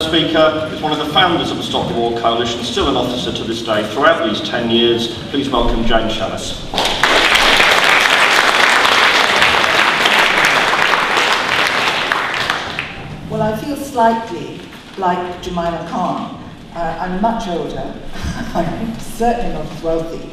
Speaker is one of the founders of the Stop the War Coalition, still an officer to this day throughout these 10 years. Please welcome Jane Shallice. Well, I feel slightly like Jemima Khan. I'm much older, I'm certainly not as wealthy,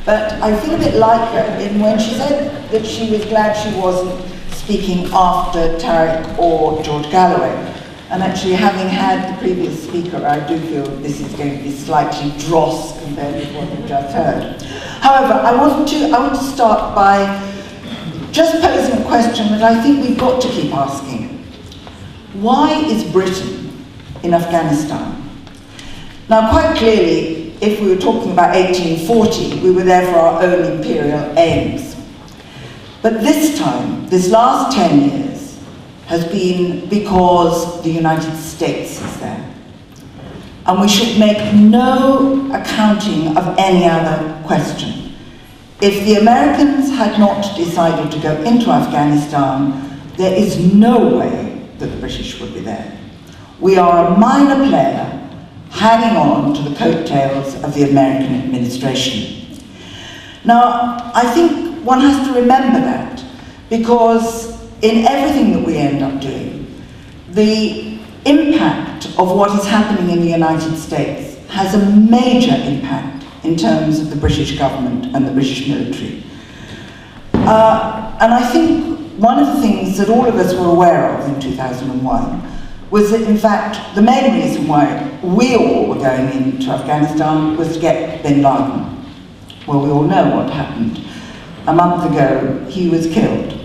but I feel a bit like her in when she said that she was glad she wasn't speaking after Tariq or George Galloway. And actually, having had the previous speaker, I do feel this is going to be slightly dross compared with what we've just heard. However, I want to start by just posing a question that I think we've got to keep asking. Why is Britain in Afghanistan? Now, quite clearly, if we were talking about 1840, we were there for our own imperial aims. But this time, this last 10 years, has been because the United States is there. And we should make no accounting of any other question. If the Americans had not decided to go into Afghanistan, there is no way that the British would be there. We are a minor player hanging on to the coattails of the American administration. Now, I think one has to remember that, because in everything that we end up doing, the impact of what is happening in the United States has a major impact in terms of the British government and the British military. And I think one of the things that all of us were aware of in 2001 was that, in fact, the main reason why we all were going into Afghanistan was to get bin Laden. Well, we all know what happened. A month ago, he was killed.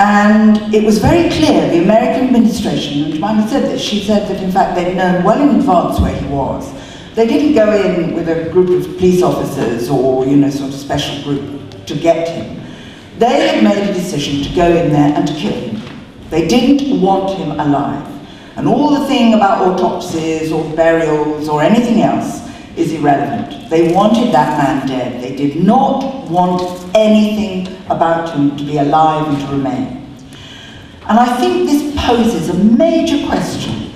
And it was very clear, the American administration, and Jemima said this, she said that in fact they'd known well in advance where he was. They didn't go in with a group of police officers or, sort of special group to get him. They had made a decision to go in there and to kill him. They didn't want him alive. And all the thing about autopsies or burials or anything else is irrelevant. They wanted that man dead. They did not want anything about him to be alive and to remain. And I think this poses a major question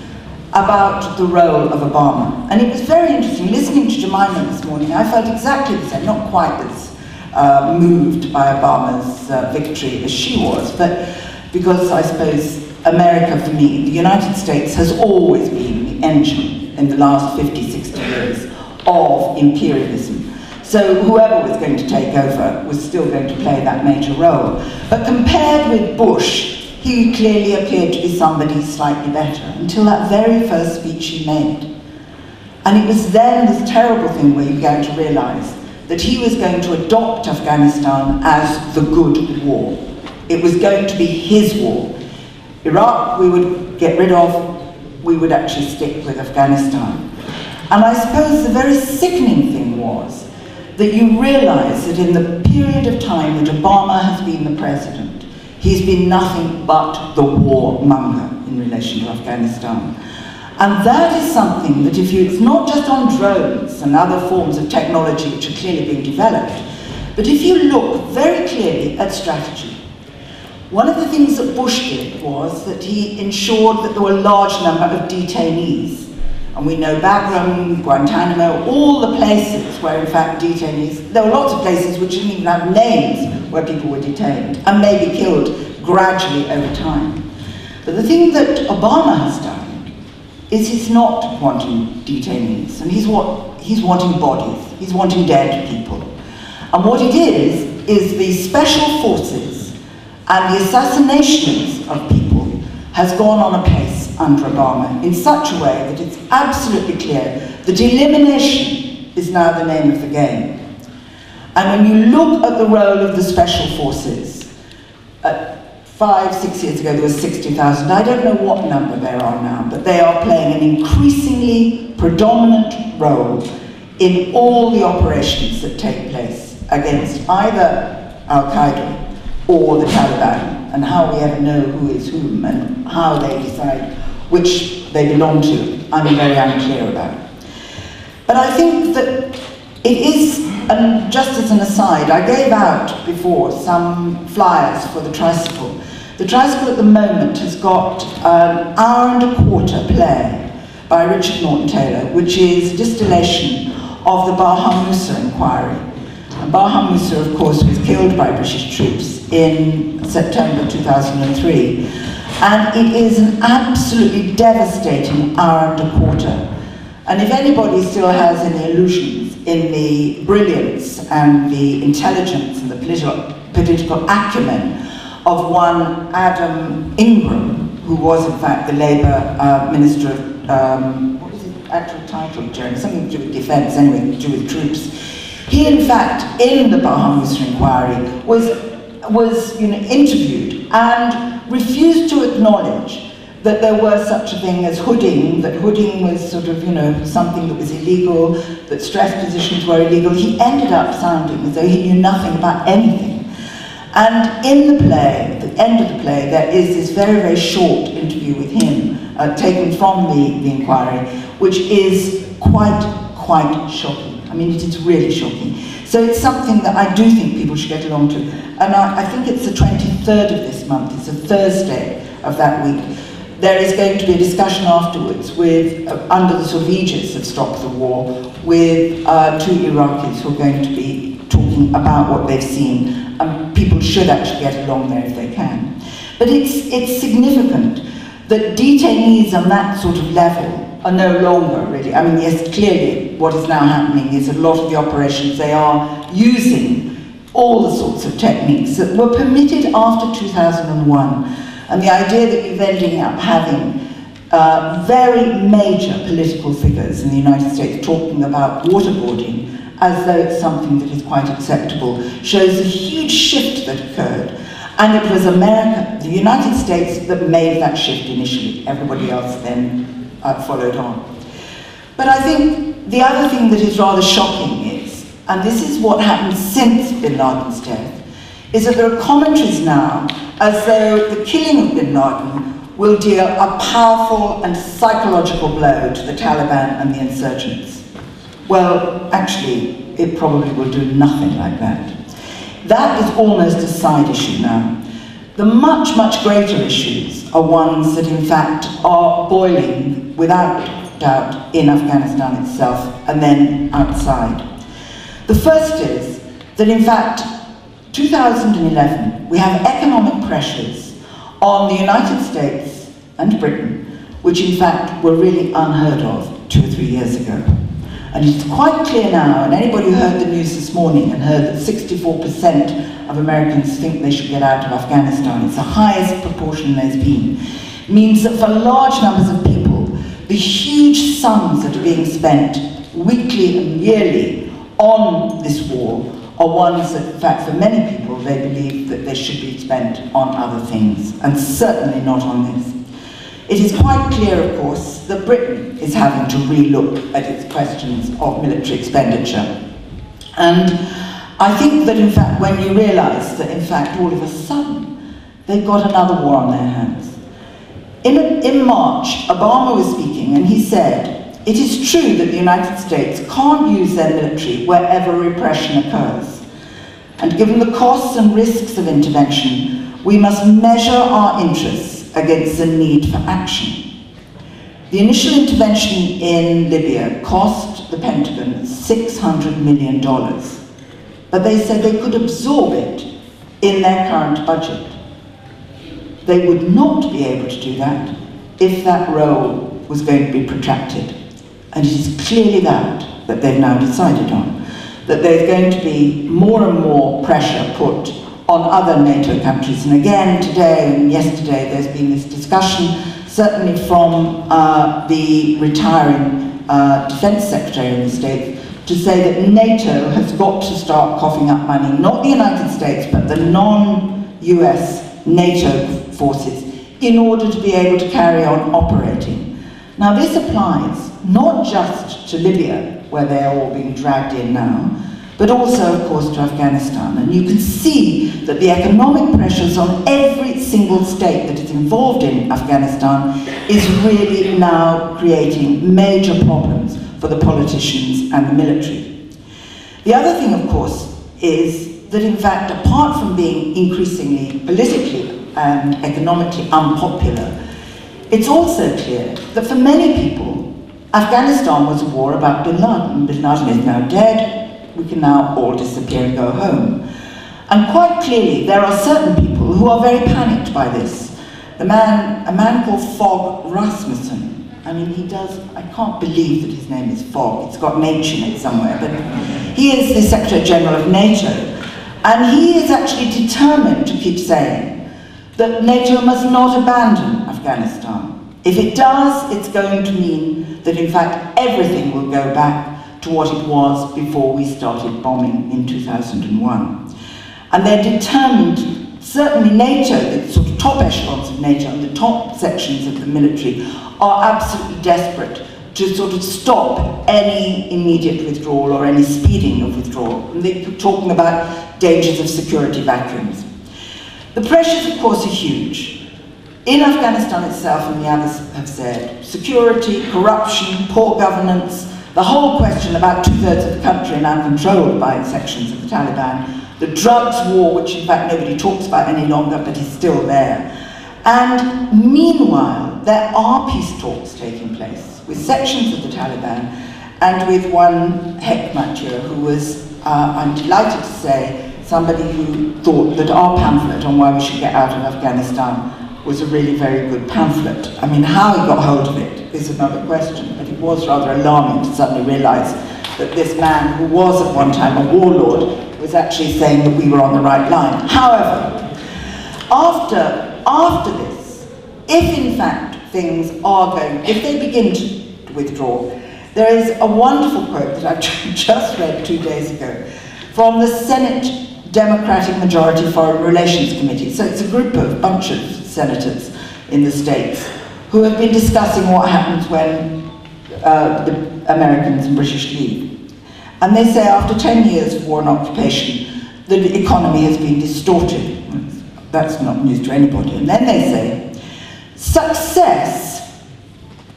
about the role of Obama. And it was very interesting, listening to Jemima this morning, I felt exactly the same, not quite as moved by Obama's victory as she was, but because I suppose America, for me, the United States has always been the engine in the last 50, 60 years of imperialism. So whoever was going to take over was still going to play that major role. But compared with Bush, he clearly appeared to be somebody slightly better, until that very first speech he made. And it was then this terrible thing where you began to realize that he was going to adopt Afghanistan as the good war. It was going to be his war. Iraq we would get rid of, we would actually stick with Afghanistan. And I suppose the very sickening thing was that you realize that in the period of time that Obama has been the president, he's been nothing but the warmonger in relation to Afghanistan. And that is something that it's not just on drones and other forms of technology which are clearly being developed, but if you look very clearly at strategy, one of the things that Bush did was that he ensured that there were a large number of detainees. And we know Bagram, Guantanamo, all the places where, in fact, detainees, there were lots of places which didn't even have names where people were detained and maybe killed gradually over time. But the thing that Obama has done is he's not wanting detainees, and he's wanting bodies, he's wanting dead people. And what it is the special forces and the assassinations of people has gone on apace under Obama in such a way that it's absolutely clear that elimination is now the name of the game. And when you look at the role of the special forces, 5, 6 years ago there were 60,000, I don't know what number there are now, but they are playing an increasingly predominant role in all the operations that take place against either Al-Qaeda or the Taliban. And how we ever know who is whom and how they decide which they belong to, I'm very unclear about. But I think that it is, and just as an aside, I gave out before some flyers for the tricycle. The tricycle at the moment has got an hour and a quarter play by Richard Norton Taylor, which is a distillation of the Baha Musa inquiry. And Baha Musa, of course, was killed by British troops in September 2003. And it is an absolutely devastating hour and a quarter. And if anybody still has any illusions in the brilliance and the intelligence and the political acumen of one Adam Ingram, who was in fact the Labour Minister of, what was his actual title, Jeremy? Something to do with defence, anyway, to do with troops. He, in fact, in the Baha Musa inquiry, was interviewed and refused to acknowledge that there were such a thing as hooding, that hooding was sort of, something that was illegal, that stress positions were illegal. He ended up sounding as though he knew nothing about anything. And in the play, at the end of the play, there is this very, very short interview with him, taken from the inquiry, which is quite shocking. I mean, it is really shocking. So it's something that I do think people should get along to. And I think it's the 23rd of this month, it's a Thursday of that week. There is going to be a discussion afterwards with, under the sort of aegis of Stop the War, with 2 Iraqis who are going to be talking about what they've seen. And people should actually get along there if they can. But it's significant that detainees on that sort of level are no longer really, I mean, yes, clearly what is now happening is a lot of the operations, they are using all the sorts of techniques that were permitted after 2001. And the idea that you're ending up having very major political figures in the United States talking about waterboarding as though it's something that is quite acceptable shows a huge shift that occurred. And it was America, the United States, that made that shift initially. Everybody else then followed on. But I think the other thing that is rather shocking is, and this is what happened since bin Laden's death, is that there are commentaries now as though the killing of bin Laden will deal a powerful and psychological blow to the Taliban and the insurgents. Well, actually, it probably will do nothing like that. That is almost a side issue now. The much, much greater issues are ones that in fact are boiling without doubt in Afghanistan itself and then outside. The first is that in fact 2011 we have economic pressures on the United States and Britain which in fact were really unheard of 2 or 3 years ago. And it's quite clear now, and anybody who heard the news this morning and heard that 64% of Americans think they should get out of Afghanistan, it's the highest proportion there's been, means that for large numbers of people, the huge sums that are being spent weekly and yearly on this war are ones that, in fact, for many people, they believe that they should be spent on other things, and certainly not on this. It is quite clear, of course, that Britain is having to re-look at its questions of military expenditure. And I think that, in fact, when you realise that, in fact, all of a sudden, they've got another war on their hands. In March, Obama was speaking, and he said, "It is true that the United States can't use their military wherever repression occurs. And given the costs and risks of intervention, we must measure our interests against the need for action." The initial intervention in Libya cost the Pentagon $600 million, but they said they could absorb it in their current budget. They would not be able to do that if that role was going to be protracted. And it is clearly that they've now decided on, that there's going to be more and more pressure put on other NATO countries. And again, today and yesterday, there's been this discussion, certainly from the retiring Defence Secretary in the States, to say that NATO has got to start coughing up money, not the United States, but the non-US NATO forces, in order to be able to carry on operating. Now, this applies not just to Libya, where they're all being dragged in now, but also, of course, to Afghanistan. And you can see that the economic pressures on every single state that is involved in Afghanistan is really now creating major problems for the politicians and the military. The other thing, of course, is that, in fact, apart from being increasingly politically and economically unpopular, it's also clear that for many people, Afghanistan was a war about bin Laden. Bin Laden is now dead. We can now all disappear and go home. And quite clearly, there are certain people who are very panicked by this. A man called Fogg Rasmussen. I mean, I can't believe that his name is Fogg. It's got an H in it somewhere, but he is the Secretary General of NATO. And he is actually determined to keep saying that NATO must not abandon Afghanistan. If it does, it's going to mean that in fact everything will go back to what it was before we started bombing in 2001. And they're determined, certainly NATO, the sort of top echelons of NATO and the top sections of the military are absolutely desperate to sort of stop any immediate withdrawal or any speeding of withdrawal. And they're talking about dangers of security vacuums. The pressures, of course, are huge. In Afghanistan itself, and the others have said, security, corruption, poor governance, the whole question about 2/3 of the country now controlled by sections of the Taliban, the drugs war, which in fact nobody talks about any longer, but is still there. And meanwhile, there are peace talks taking place with sections of the Taliban and with one Hekmatyar who was, I'm delighted to say, somebody who thought that our pamphlet on why we should get out of Afghanistan was a really very good pamphlet. I mean, how he got hold of it is another question, but it was rather alarming to suddenly realise that this man, who was at one time a warlord, was actually saying that we were on the right line. However, after this, if in fact things are going, if they begin to withdraw, there is a wonderful quote that I've just read 2 days ago from the Senate Democratic Majority Foreign Relations Committee. So it's a bunch of senators in the States who have been discussing what happens when the Americans and British leave. And they say after 10 years of war and occupation, the economy has been distorted. That's not news to anybody. And then they say, success,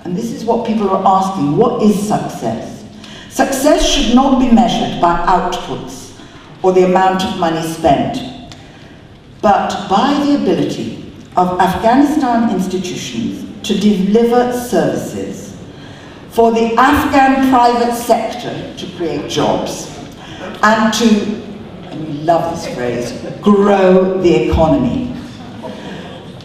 and this is what people are asking, what is success? Success should not be measured by outputs or the amount of money spent, but by the ability of Afghanistan institutions to deliver services for the Afghan private sector to create jobs and to, and we love this phrase, grow the economy.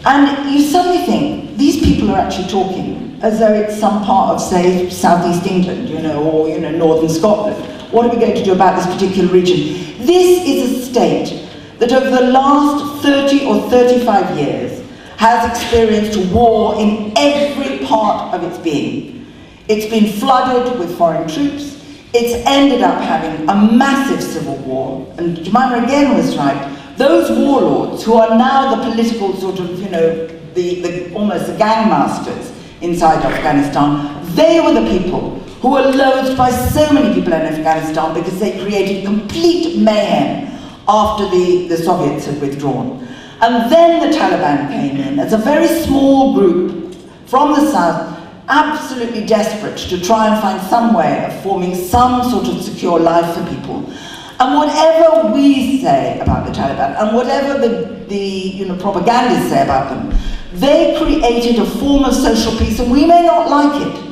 And you suddenly think, these people are actually talking as though it's some part of, say, southeast England, or northern Scotland. What are we going to do about this particular region? This is a state that over the last 30 or 35 years has experienced war in every part of its being. It's been flooded with foreign troops. It's ended up having a massive civil war. And Jemima again was right. Those warlords who are now the political sort of, almost the gangmasters inside Afghanistan, they were the people who were loathed by so many people in Afghanistan because they created complete mayhem after the Soviets had withdrawn. And then the Taliban came in as a very small group from the south, absolutely desperate to try and find some way of forming some sort of secure life for people. And whatever we say about the Taliban, and whatever the propagandists say about them, they created a form of social peace, and we may not like it,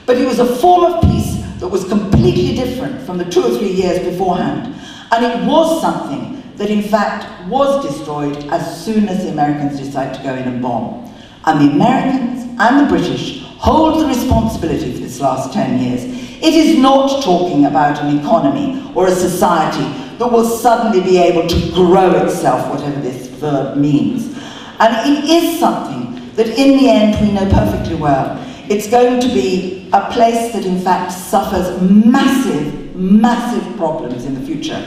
but it was a form of peace that was completely different from the 2 or 3 years beforehand. And it was something that in fact was destroyed as soon as the Americans decided to go in and bomb. And the Americans and the British hold the responsibility for this last 10 years. It is not talking about an economy or a society that will suddenly be able to grow itself, whatever this verb means. And it is something that in the end we know perfectly well. It's going to be a place that in fact suffers massive, massive problems in the future.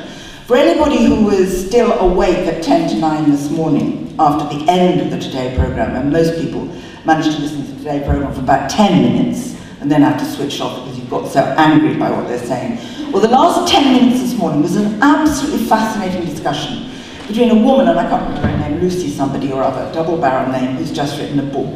For anybody who was still awake at 10 to 9 this morning after the end of the Today programme, and most people manage to listen to the Today programme for about 10 minutes and then have to switch off because you've got so angry by what they're saying. Well, the last 10 minutes this morning was an absolutely fascinating discussion between a woman, and I can't remember her name, Lucy somebody or other, double-barrel name, who's just written a book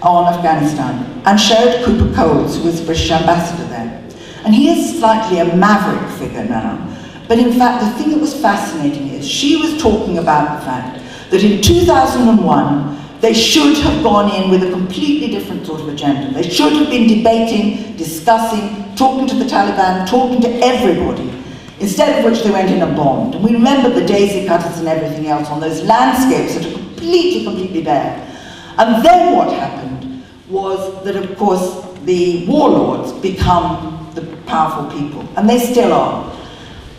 on Afghanistan, and Sherrod Cooper Coles, who was the British ambassador there. And he is slightly a maverick figure now. But in fact, the thing that was fascinating is she was talking about the fact that in 2001, they should have gone in with a completely different sort of agenda. They should have been debating, discussing, talking to the Taliban, talking to everybody, instead of which they went in and bombed. And we remember the daisy cutters and everything else on those landscapes that are completely bare. And then what happened was that, of course, the warlords become the powerful people, and they still are.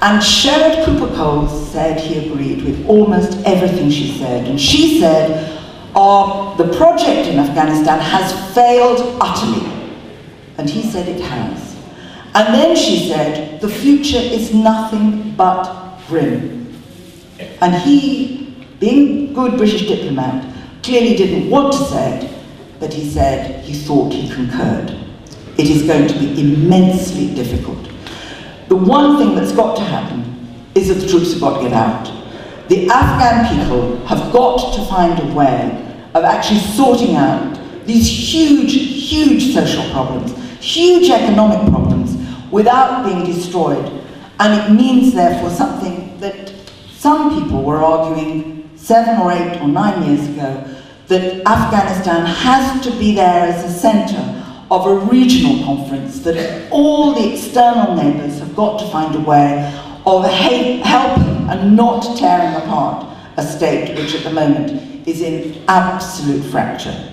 And Sherrod Cooper-Coles said he agreed with almost everything she said. And she said, the project in Afghanistan has failed utterly. And he said it has. And then she said, the future is nothing but grim. And he, being a good British diplomat, clearly didn't want to say it, but he said he thought he concurred. It is going to be immensely difficult. The one thing that's got to happen is that the troops have got to get out. The Afghan people have got to find a way of actually sorting out these huge social problems, huge economic problems, without being destroyed. And it means, therefore, something that some people were arguing 7 or 8 or 9 years ago, that Afghanistan has to be there as a centre of a regional conference, that all the external neighbours have got to find a way of helping and not tearing apart a state which at the moment is in absolute fracture.